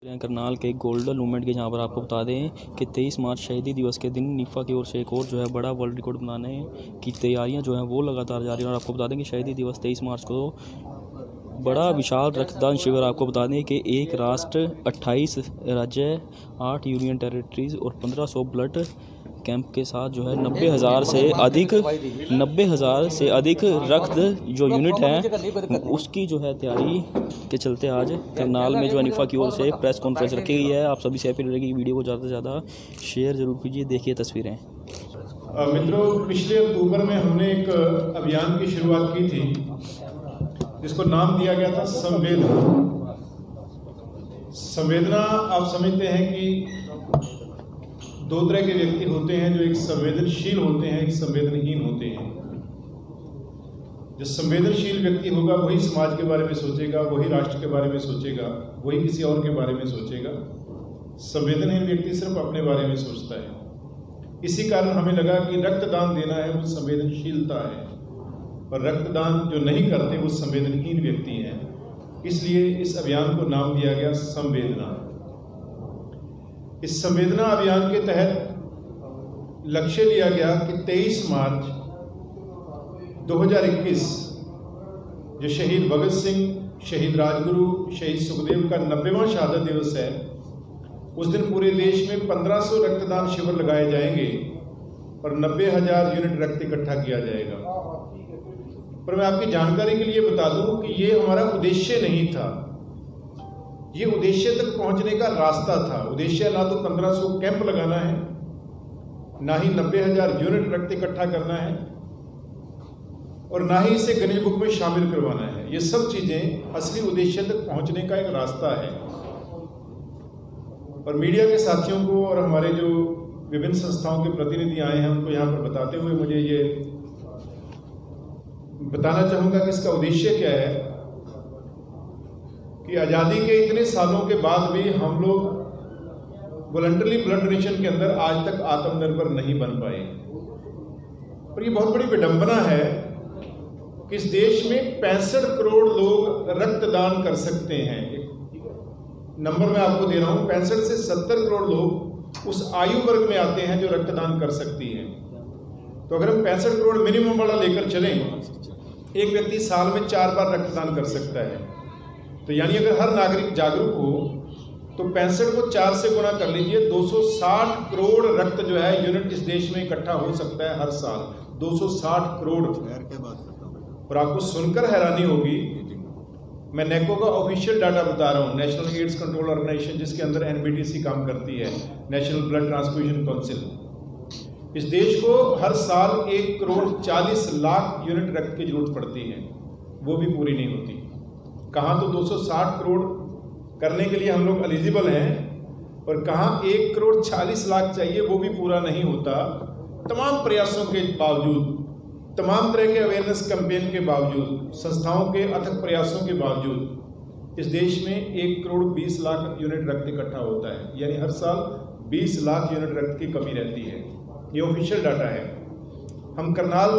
हैं करनाल के golden movement के, जहां पर आपको बता दें कि 23 मार्च शहीदी दिवस के दिन निफ़ा की ओर से एक और जो है बड़ा वर्ल्ड रिकॉर्ड बनाने की तैयारियां जो हैं वो लगातार जारी हैं। और आपको बता दें कि शहीदी दिवस 23 मार्च को बड़ा विशाल रक्तदान शिविर, आपको बता दें कि एक राष्ट्र, 28 राज्य, 8 यूनियन टेरिटरीज़ और 1500 ब्लड कैंप के साथ जो है 90,000 से अधिक रक्त जो यूनिट है उसकी जो है तैयारी के चलते आज करनाल में जो है निफ़ा की ओर से प्रेस कॉन्फ्रेंस रखी गई है। आप सभी से अपील रहेगी वीडियो को ज़्यादा से ज़्यादा शेयर ज़रूर कीजिए। देखिए तस्वीरें। मित्रों, पिछले अक्टूबर में हमने एक अभियान की शुरुआत की थी जिसको नाम दिया गया था संवेदना। संवेदना आप समझते हैं कि दो तरह के व्यक्ति होते हैं, जो एक संवेदनशील होते हैं, एक संवेदनहीन होते हैं। जो संवेदनशील व्यक्ति होगा वही समाज के बारे में सोचेगा, वही राष्ट्र के बारे में सोचेगा, वही किसी और के बारे में सोचेगा। संवेदनहीन व्यक्ति सिर्फ अपने बारे में सोचता है। इसी कारण हमें लगा कि रक्तदान देना है वो संवेदनशीलता है, और रक्तदान जो नहीं करते वो संवेदनहीन व्यक्ति हैं। इसलिए इस अभियान को नाम दिया गया संवेदना। इस संवेदना अभियान के तहत लक्ष्य लिया गया कि 23 मार्च 2021 जो शहीद भगत सिंह, शहीद राजगुरु, शहीद सुखदेव का 90वां शहादत दिवस है, उस दिन पूरे देश में 1500 रक्तदान शिविर लगाए जाएंगे और 90,000 यूनिट रक्त इकट्ठा किया जाएगा। पर मैं आपकी जानकारी के लिए बता दूं कि ये हमारा उद्देश्य नहीं था, ये उद्देश्य तक पहुंचने का रास्ता था। उद्देश्य ना तो 1500 कैंप लगाना है, ना ही 90,000 यूनिट रक्त इकट्ठा करना है, और ना ही इसे गिनीज बुक में शामिल करवाना है। ये सब चीजें असली उद्देश्य तक पहुंचने का एक रास्ता है। और मीडिया के साथियों को और हमारे जो विभिन्न संस्थाओं के प्रतिनिधि आए हैं उनको यहाँ पर बताते हुए मुझे ये बताना चाहूँगा कि इसका उद्देश्य क्या है कि आज़ादी के इतने सालों के बाद भी हम लोग वॉलंटरी ब्लड डोनेशन के अंदर आज तक आत्मनिर्भर नहीं बन पाए। और ये बहुत बड़ी विडंबना है कि इस देश में 65 करोड़ लोग रक्तदान कर सकते हैं। नंबर मैं आपको दे रहा हूँ, 65 से 70 करोड़ लोग उस आयु वर्ग में आते हैं जो रक्तदान कर सकती है। तो अगर हम 65 करोड़ मिनिमम वाला लेकर चलें, एक व्यक्ति साल में 4 बार रक्तदान कर सकता है। तो यानी अगर हर नागरिक जागरूक हो तो 65 को 4 से गुना कर लीजिए, 260 करोड़ रक्त जो है यूनिट इस देश में इकट्ठा हो सकता है हर साल। 260 करोड़। और आपको सुनकर हैरानी होगी, मैं नेको का ऑफिशियल डाटा बता रहा हूँ, नेशनल एड्स कंट्रोल ऑर्गेनाइजेशन, जिसके अंदर एनबीटीसी काम करती है, नेशनल ब्लड ट्रांसफ्यूजन काउंसिल। इस देश को हर साल 1 करोड़ 40 लाख यूनिट रक्त की जरूरत पड़ती है, वो भी पूरी नहीं होती। कहाँ तो 260 करोड़ करने के लिए हम लोग एलिजिबल हैं, और कहाँ 1 करोड़ 40 लाख चाहिए, वो भी पूरा नहीं होता। तमाम प्रयासों के बावजूद, तमाम तरह के अवेयरनेस कैंपेन के बावजूद, संस्थाओं के अथक प्रयासों के बावजूद इस देश में 1 करोड़ 20 लाख यूनिट रक्त इकट्ठा होता है। यानी हर साल 20 लाख यूनिट रक्त की कमी रहती है। ये ऑफिशियल डाटा है। हम करनाल,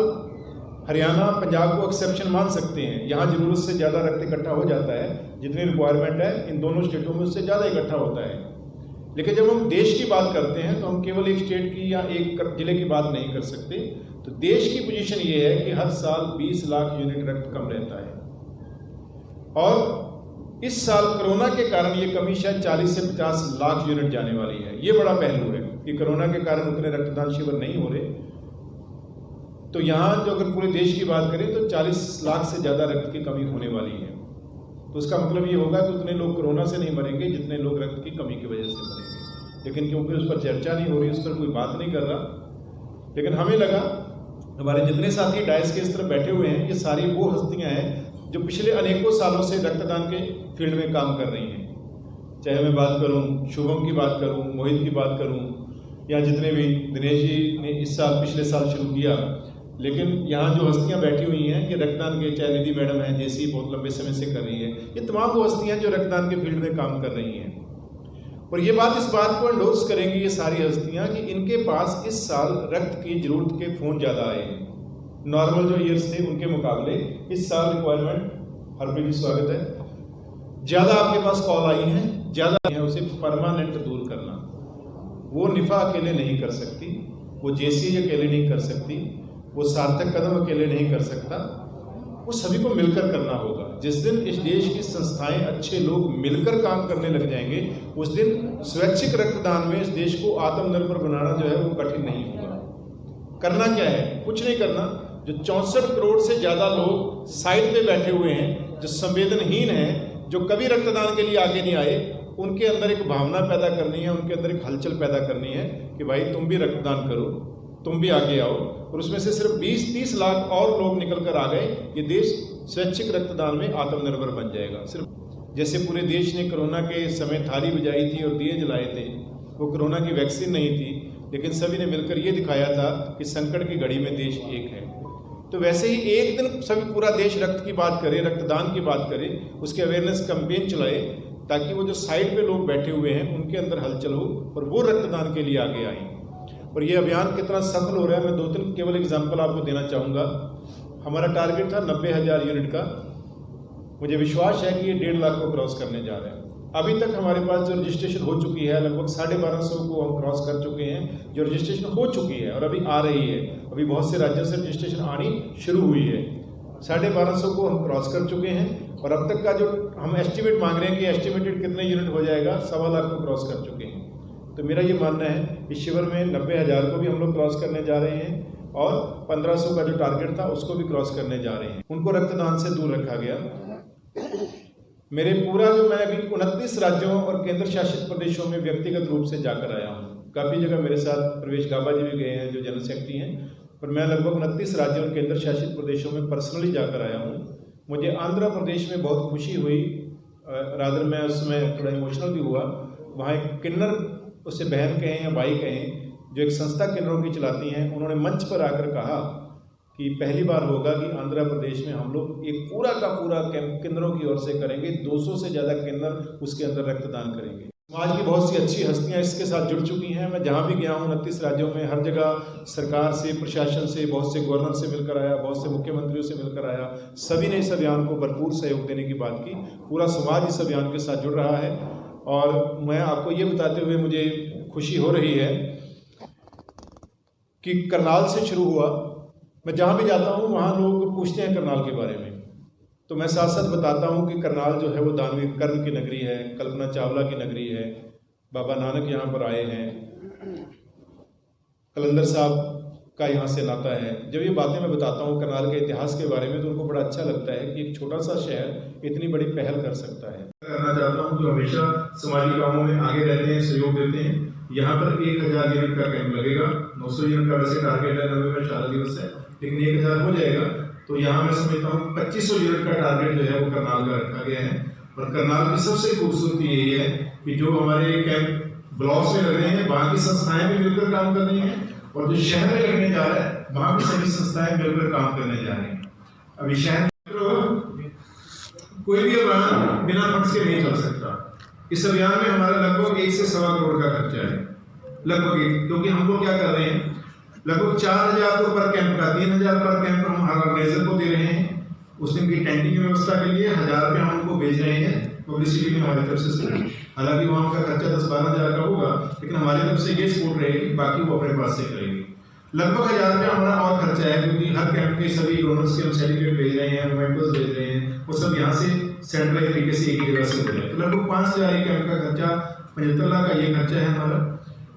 हरियाणा, पंजाब को एक्सेप्शन मान सकते हैं, यहाँ ज़रूरत से ज़्यादा रक्त इकट्ठा हो जाता है। जितनी रिक्वायरमेंट है इन दोनों स्टेटों में उससे ज़्यादा इकट्ठा होता है। लेकिन जब हम देश की बात करते हैं तो हम केवल एक स्टेट की या एक जिले की बात नहीं कर सकते। तो देश की पोजीशन ये है कि हर साल 20 लाख यूनिट रक्त कम रहता है, और इस साल कोरोना के कारण ये कमी शायद 40 से 50 लाख यूनिट जाने वाली है। ये बड़ा पहलू है कि कोरोना के कारण उतने रक्तदान शिविर नहीं हो रहे। तो यहाँ जो अगर पूरे देश की बात करें तो 40 लाख से ज़्यादा रक्त की कमी होने वाली है। तो उसका मतलब ये होगा कि उतने लोग कोरोना से नहीं मरेंगे जितने लोग रक्त की कमी की वजह से मरेंगे। लेकिन क्योंकि उस पर चर्चा नहीं हो रही, उस पर कोई बात नहीं कर रहा। लेकिन हमें लगा, हमारे जितने साथी डायस के इस तरफ बैठे हुए हैं, ये सारी वो हस्तियाँ हैं जो पिछले अनेकों सालों से रक्तदान के फील्ड में काम कर रही हैं। चाहे मैं बात करूँ शुभम की बात करूँ, मोहित की बात करूँ, या जितने भी दिनेश जी ने इस साल, पिछले साल शुरू किया। लेकिन यहाँ जो हस्तियाँ बैठी हुई हैं कि रक्तदान के, चाहे निधि मैडम है, जेसी बहुत लंबे समय से कर रही है, ये तमाम वो हस्तियाँ जो रक्तदान के फील्ड में काम कर रही हैं। और ये बात, इस बात को एंडोर्स करेंगी ये सारी हस्तियाँ कि इनके पास इस साल रक्त की जरूरत के फ़ोन ज़्यादा आए हैं। नॉर्मल जो ईयर्स थे उनके मुकाबले इस साल रिक्वायरमेंट, हरप्रीत जी स्वागत है, ज़्यादा आपके पास कॉल आई हैं ज़्यादा है, उसे परमानेंट दूर करना। वो निफा अकेले नहीं कर सकती, वो जेसी अकेले नहीं कर सकती, वो सार्थक कदम अकेले नहीं कर सकता, वो सभी को मिलकर करना होगा। जिस दिन इस देश की संस्थाएं, अच्छे लोग मिलकर काम करने लग जाएंगे, उस दिन स्वैच्छिक रक्तदान में इस देश को आत्मनिर्भर बनाना जो है वो कठिन नहीं होगा। करना क्या है? कुछ नहीं करना। जो 64 करोड़ से ज़्यादा लोग साइड पे बैठे हुए हैं, जो संवेदनहीन हैं, जो कभी रक्तदान के लिए आगे नहीं आए, उनके अंदर एक भावना पैदा करनी है, उनके अंदर एक हलचल पैदा करनी है कि भाई तुम भी रक्तदान करो, तुम भी आगे आओ। और उसमें से सिर्फ 20-30 लाख और लोग निकल कर आ गए, ये देश स्वैच्छिक रक्तदान में आत्मनिर्भर बन जाएगा। सिर्फ जैसे पूरे देश ने कोरोना के समय थाली बजाई थी और दिए जलाए थे, वो कोरोना की वैक्सीन नहीं थी, लेकिन सभी ने मिलकर ये दिखाया था कि संकट की घड़ी में देश एक है। तो वैसे ही एक दिन सभी पूरा देश रक्त की बात करे, रक्तदान की बात करे, उसके अवेयरनेस कैंपेन चलाए, ताकि वो जो साइड पे लोग बैठे हुए हैं उनके अंदर हलचल हो और वो रक्तदान के लिए आगे आए। और ये अभियान कितना सफल हो रहा है, मैं 2-3 केवल एग्जाम्पल आपको देना चाहूँगा। हमारा टारगेट था 90,000 यूनिट का। मुझे विश्वास है कि ये 1.5 लाख को क्रॉस करने जा रहे हैं। अभी तक हमारे पास जो रजिस्ट्रेशन हो चुकी है लगभग 1250 को हम क्रॉस कर चुके हैं, जो रजिस्ट्रेशन हो चुकी है और अभी आ रही है। अभी बहुत से राज्यों से रजिस्ट्रेशन आनी शुरू हुई है। 1250 को हम क्रॉस कर चुके हैं और अब तक का जो हम एस्टिमेट मांग रहे हैं कि एस्टिमेटेड कितने यूनिट हो जाएगा, 1.25 लाख को क्रॉस कर चुके हैं। तो मेरा ये मानना है इस शिविर में 90,000 को भी हम लोग क्रॉस करने जा रहे हैं और 1500 का जो टारगेट था उसको भी क्रॉस करने जा रहे हैं। उनको रक्तदान से दूर रखा गया। मेरे पूरा जो मैं अभी 29 राज्यों और केंद्र शासित प्रदेशों में व्यक्तिगत रूप से जाकर आया हूँ। काफ़ी जगह मेरे साथ प्रवेश गाबा जी भी गए हैं जो जनरल सेक्रेटरी हैं, पर मैं लगभग 29 राज्यों और केंद्र शासित प्रदेशों में पर्सनली जाकर आया हूँ। मुझे आंध्र प्रदेश में बहुत खुशी हुई, रादर मैं उसमें थोड़ा इमोशनल भी हुआ। वहाँ एक किन्नर, उसे बहन कहें या भाई कहें, जो एक संस्था किन्नरों की चलाती हैं, उन्होंने मंच पर आकर कहा कि पहली बार होगा कि आंध्र प्रदेश में हम लोग एक पूरा का पूरा कैंप किन्नरों की ओर से करेंगे। 200 से ज़्यादा किन्नर उसके अंदर रक्तदान करेंगे। समाज की बहुत सी अच्छी हस्तियां इसके साथ जुड़ चुकी हैं। मैं जहां भी गया हूं 29 राज्यों में, हर जगह सरकार से, प्रशासन से, बहुत से गवर्नर से मिलकर आया, बहुत से मुख्यमंत्रियों से मिलकर आया। सभी ने इस अभियान को भरपूर सहयोग देने की बात की। पूरा समाज इस अभियान के साथ जुड़ रहा है और मैं आपको ये बताते हुए मुझे खुशी हो रही है कि करनाल से शुरू हुआ। मैं जहाँ भी जाता हूँ वहाँ लोग पूछते हैं करनाल के बारे में, तो मैं साथ साथ बताता हूँ कि करनाल जो है वो दानवीर कर्ण की नगरी है, कल्पना चावला की नगरी है, बाबा नानक यहाँ पर आए हैं, कलंदर साहब का यहाँ से नाता है। जब ये बातें मैं बताता हूँ करनाल के इतिहास के बारे में, तो उनको बड़ा अच्छा लगता है कि एक छोटा सा शहर इतनी बड़ी पहल कर सकता है। करना चाहता हूँ जो हमेशा समाजी कामों में आगे रहते हैं, सहयोग देते हैं। यहाँ पर 1000 यूनिट का कैंप लगेगा। 900 यूनिट का वैसे टारगेट है, 90 में 4 दिवस है, लेकिन 1000 हो जाएगा। तो यहाँ मैं समझता हूँ 2500 यूनिट का टारगेट जो है वो करनाल का रखा गया है। और करनाल की सबसे खूबसूरती यही है कि जो हमारे कैंप ब्लॉक्स में लग रहे हैं, वहाँ की संस्थाएं भी मिलकर काम कर रही हैं, और जो शहर में लगने जा रहा है वहाँ की सभी संस्थाएं मिलकर काम करने जा रही हैं। अभी शहर कोई भी अभियान बिना फंड्स के नहीं चल सकता। इस अभियान में हमारा लगभग 1 से 1.25 करोड़ का खर्चा है, लगभग। क्योंकि हम लोग क्या कर रहे हैं, लगभग 4000 तो पर कैंप का, 3000 पर कैंप हम हर ऑर्गेनाइजर को दे रहे हैं। उस दिन की टेंटिंग की व्यवस्था के लिए 1000 रुपये हम उनको भेज रहे हैं पब्लिसिटी में हमारी तरफ से। हालांकि वहाँ का खर्चा 10-12 हज़ार का होगा, लेकिन हमारी तरफ से ये सपोर्ट रहेगी, बाकी वो अपने पास से करेंगे। लगभग 1000 रुपये हमारा और खर्चा है, क्योंकि हर कैंप के सभी डोनर्स के हम सर्टिफिकेट भेज रहे हैं, मेंटर्स भेज रहे हैं, वो सब यहाँ से सेंट्रलाइज तरीके से एक ही जगह से हो रहे हैं। तो लगभग 5000 एक कैंप का खर्चा, 75 लाख का ये खर्चा है हमारा।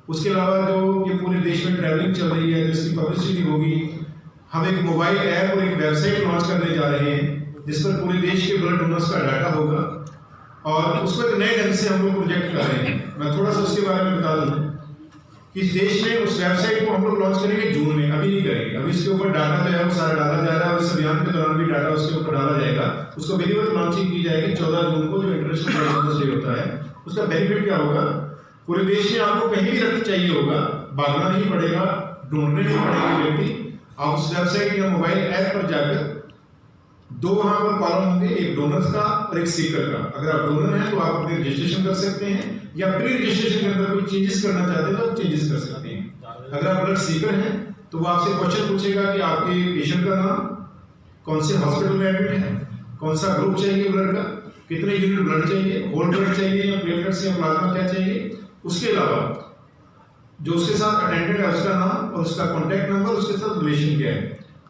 उसके अलावा जो ये पूरे देश में ट्रैवलिंग चल रही है, जिसकी पब्लिसिटी होगी, हम एक मोबाइल ऐप और एक वेबसाइट लॉन्च करने जा रहे हैं, जिस पर पूरे देश के ब्लड डोनर्स का डाटा होगा, और उसको एक नए ढंग से हम लोग प्रोजेक्ट कर रहे हैं। मैं थोड़ा सा उसके बारे में बता दूं कि इस देश में उस वेबसाइट को हम लोग लॉन्च करेंगे जून में, अभी नहीं करेंगे। अभी इसके ऊपर डाटा जो है वो सारा डाला जा रहा है, और इस अभियान के दौरान भी डाटा उसके ऊपर डाला जाएगा। उसको विधिवत लॉन्चिंग की जाएगी 14 जून को, जो इंटरनेशनल ब्लड डोनर्स डे होता है। उसका बेनिफिट क्या होगा, पूरे देश में आपको कहीं भी रक्त चाहिए होगा, भागना नहीं पड़ेगा, ढूंढने नहीं पड़ेगा व्यक्ति। आप उस वेबसाइट या मोबाइल ऐप पर जाकर 2 वहां पर कॉलम होंगे, एक डोनर्स का और एक सीकर का। अगर आप डोनर हैं तो आप अपनी रजिस्ट्रेशन कर सकते हैं, या प्री रजिस्ट्रेशन के अंदर कोई चेंजेस करना चाहते हैं तो आप चेंजेस कर सकते हैं। अगर आप ब्लड सीकर हैं तो वो आपसे क्वेश्चन पूछेगा कि आपके पेशेंट का नाम, कौन से हॉस्पिटल में एडमिट है, कौन सा ग्रुप चाहिए ब्लड का, कितने यूनिट ब्लड चाहिए, होल ब्लड चाहिए या प्लेटलेट्स या प्लाज्मा क्या चाहिए। उसके अलावा जो उसके साथ अटेंडेंट है उसका नाम और उसका कॉन्टैक्ट नंबर, उसके साथ रिलेशन क्या है।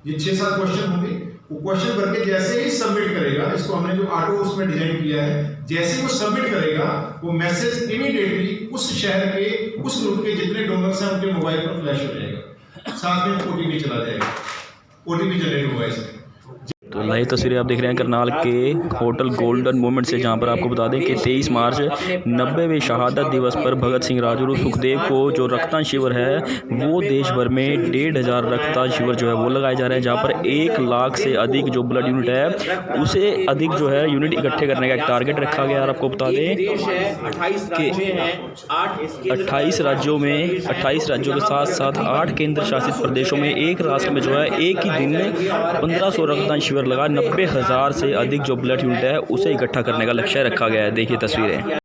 ये 6-7 क्वेश्चन होंगे। वो क्वेश्चन भर के जैसे ही सबमिट करेगा, इसको हमने जो ऑटो उसमें डिजाइन किया है, जैसे ही वो सबमिट करेगा वो मैसेज इमीडिएटली उस शहर के उस ग्रुप के जितने डोनर्स हैं उनके मोबाइल पर फ्लैश हो जाएगा, साथ में ओटीपी चला जाएगा, ओटीपी जनरेट होगा इसमें। तो लाइव तस्वीरें आप देख रहे हैं करनाल के होटल गोल्डन मोमेंट से, जहां पर आपको बता दें कि 23 मार्च 90वें शहादत दिवस पर भगत सिंह राजगुरु सुखदेव को जो रक्तदान शिविर है वो देश भर में 1,500 रक्तदान शिविर जो है वो लगाए जा रहे हैं, जहां पर 1 लाख से अधिक जो ब्लड यूनिट है उसे अधिक जो है यूनिट इकट्ठे करने का एक टारगेट रखा गया है। और आपको बता दें कि 28 राज्यों के साथ साथ 8 केंद्र शासित प्रदेशों में एक राष्ट्र में जो है एक ही दिन में 1500 रक्तदान शिविर लगा 90,000 से अधिक जो ब्लड यूनिट है उसे इकट्ठा करने का लक्ष्य रखा गया है। देखिए तस्वीरें।